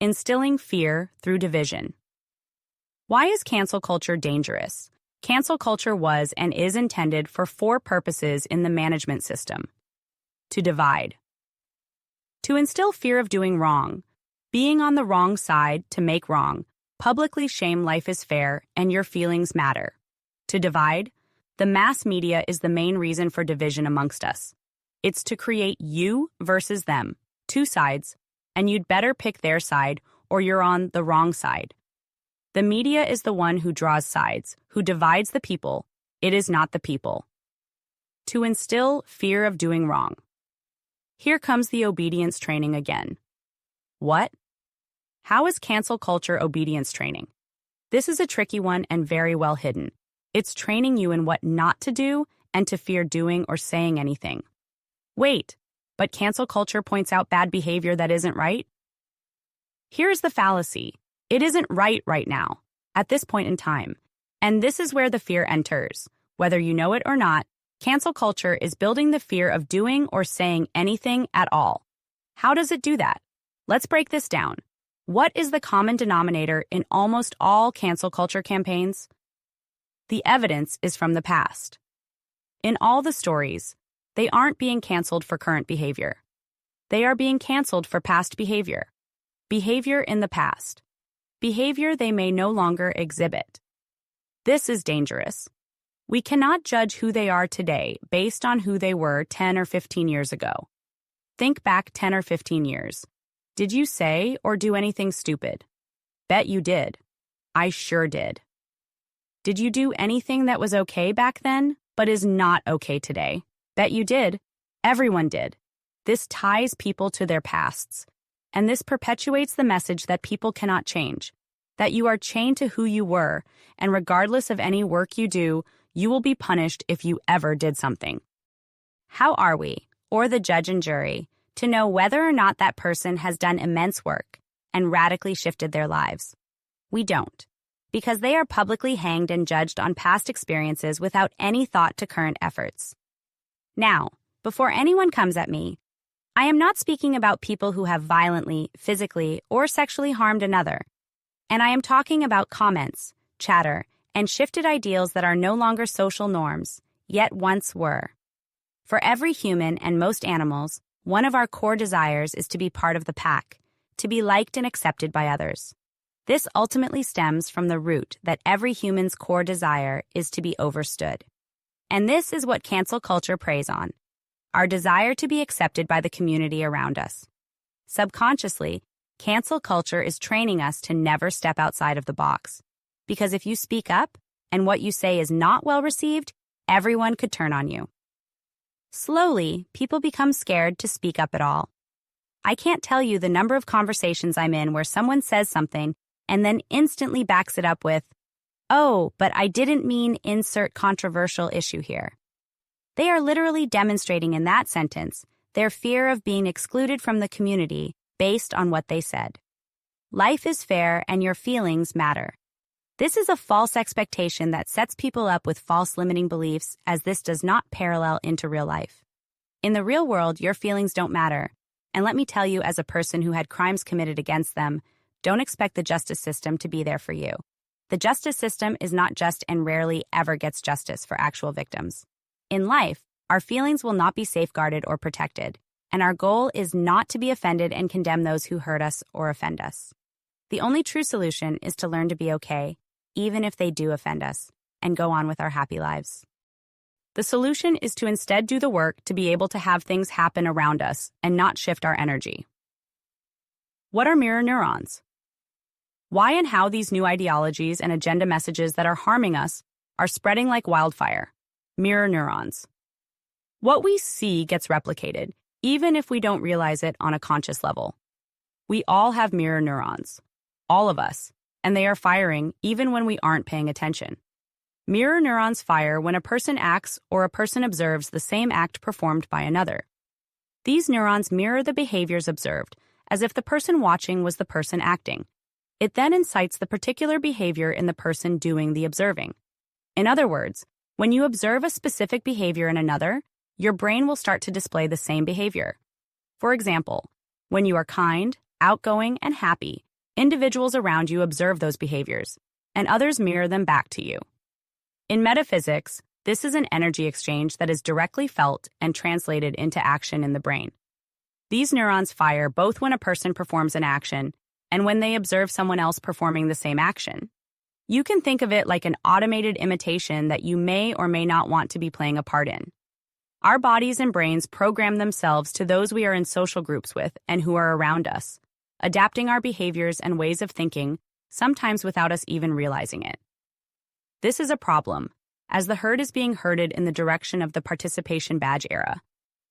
Instilling fear through division. Why is cancel culture dangerous? Cancel culture was and is intended for 4 purposes in the management system. To divide. To instill fear of doing wrong, being on the wrong side to make wrong, publicly shame life is fair and your feelings matter. To divide, the mass media is the main reason for division amongst us. It's to create you versus them, 2 sides, and you'd better pick their side or you're on the wrong side. The media is the one who draws sides, who divides the people. It is not the people. To instill fear of doing wrong. Here comes the obedience training again. What? How is cancel culture obedience training? This is a tricky one and very well hidden. It's training you in what not to do and to fear doing or saying anything. Wait, but cancel culture points out bad behavior that isn't right? Here's the fallacy. It isn't right now, at this point in time. And this is where the fear enters. Whether you know it or not, cancel culture is building the fear of doing or saying anything at all. How does it do that? Let's break this down. What is the common denominator in almost all cancel culture campaigns? The evidence is from the past. In all the stories, they aren't being canceled for current behavior. They are being canceled for past behavior. Behavior in the past. Behavior they may no longer exhibit. This is dangerous. We cannot judge who they are today based on who they were 10 or 15 years ago. Think back 10 or 15 years. Did you say or do anything stupid? Bet you did. I sure did. Did you do anything that was okay back then, but is not okay today? Bet you did. Everyone did. This ties people to their pasts. And this perpetuates the message that people cannot change, that you are chained to who you were, and regardless of any work you do, you will be punished if you ever did something. How are we, or the judge and jury, to know whether or not that person has done immense work and radically shifted their lives? We don't, because they are publicly hanged and judged on past experiences without any thought to current efforts. Now, before anyone comes at me, I am not speaking about people who have violently, physically, or sexually harmed another. And I am talking about comments, chatter, and shifted ideals that are no longer social norms, yet once were. For every human and most animals, one of our core desires is to be part of the pack, to be liked and accepted by others. This ultimately stems from the root that every human's core desire is to be overstood. And this is what cancel culture preys on. Our desire to be accepted by the community around us. Subconsciously, cancel culture is training us to never step outside of the box. Because if you speak up, and what you say is not well received, everyone could turn on you. Slowly, people become scared to speak up at all. I can't tell you the number of conversations I'm in where someone says something and then instantly backs it up with, "Oh, but I didn't mean insert controversial issue here." They are literally demonstrating in that sentence their fear of being excluded from the community based on what they said. Life is fair and your feelings matter. This is a false expectation that sets people up with false limiting beliefs, as this does not parallel into real life. In the real world, your feelings don't matter. And let me tell you, as a person who had crimes committed against them, don't expect the justice system to be there for you. The justice system is not just and rarely ever gets justice for actual victims. In life, our feelings will not be safeguarded or protected, and our goal is not to be offended and condemn those who hurt us or offend us. The only true solution is to learn to be okay, even if they do offend us, and go on with our happy lives. The solution is to instead do the work to be able to have things happen around us and not shift our energy. What are mirror neurons? Why and how these new ideologies and agenda messages that are harming us are spreading like wildfire. Mirror neurons. What we see gets replicated, even if we don't realize it on a conscious level. We all have mirror neurons. All of us. And they are firing even when we aren't paying attention. Mirror neurons fire when a person acts or a person observes the same act performed by another. These neurons mirror the behaviors observed, as if the person watching was the person acting. It then incites the particular behavior in the person doing the observing. In other words, when you observe a specific behavior in another, your brain will start to display the same behavior. For example, when you are kind, outgoing, and happy, Individuals around you observe those behaviors, and others mirror them back to you. In metaphysics, this is an energy exchange that is directly felt and translated into action in the brain. These neurons fire both when a person performs an action and when they observe someone else performing the same action. You can think of it like an automated imitation that you may or may not want to be playing a part in. Our bodies and brains program themselves to those we are in social groups with and who are around us, adapting our behaviors and ways of thinking, sometimes without us even realizing it. This is a problem, as the herd is being herded in the direction of the participation badge era,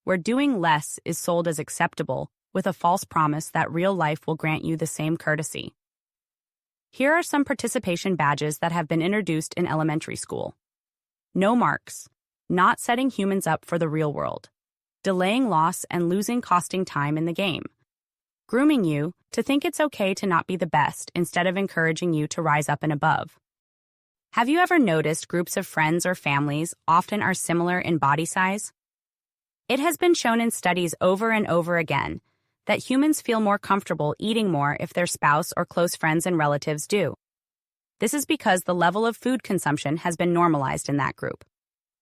where doing less is sold as acceptable with a false promise that real life will grant you the same courtesy. Here are some participation badges that have been introduced in elementary school. No marks, not setting humans up for the real world, delaying loss and losing costing time in the game, grooming you to think it's okay to not be the best instead of encouraging you to rise up and above. Have you ever noticed groups of friends or families often are similar in body size? It has been shown in studies over and over again that humans feel more comfortable eating more if their spouse or close friends and relatives do. This is because the level of food consumption has been normalized in that group.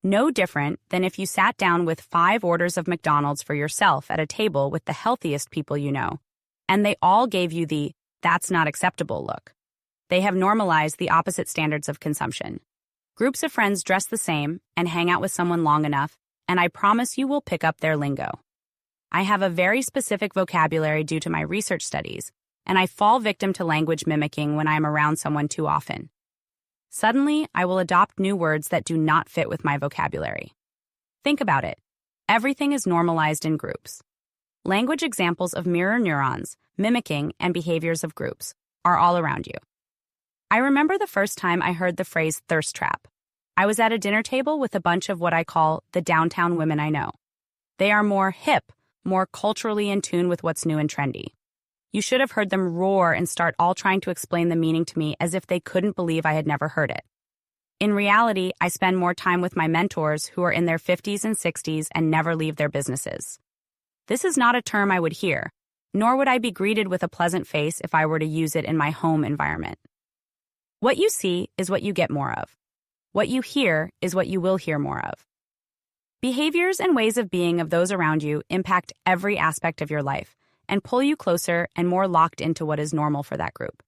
No different than if you sat down with 5 orders of McDonald's for yourself at a table with the healthiest people you know, and they all gave you the "that's not acceptable" look. They have normalized the opposite standards of consumption. Groups of friends dress the same and hang out with someone long enough, and I promise you will pick up their lingo. I have a very specific vocabulary due to my research studies, and I fall victim to language mimicking when I am around someone too often. Suddenly, I will adopt new words that do not fit with my vocabulary. Think about it. Everything is normalized in groups. Language examples of mirror neurons, mimicking, and behaviors of groups are all around you. I remember the first time I heard the phrase thirst trap. I was at a dinner table with a bunch of what I call the downtown women I know. They are more hip, more culturally in tune with what's new and trendy. You should have heard them roar and start all trying to explain the meaning to me as if they couldn't believe I had never heard it. In reality, I spend more time with my mentors who are in their 50s and 60s and never leave their businesses. This is not a term I would hear, nor would I be greeted with a pleasant face if I were to use it in my home environment. What you see is what you get more of. What you hear is what you will hear more of. Behaviors and ways of being of those around you impact every aspect of your life and pull you closer and more locked into what is normal for that group.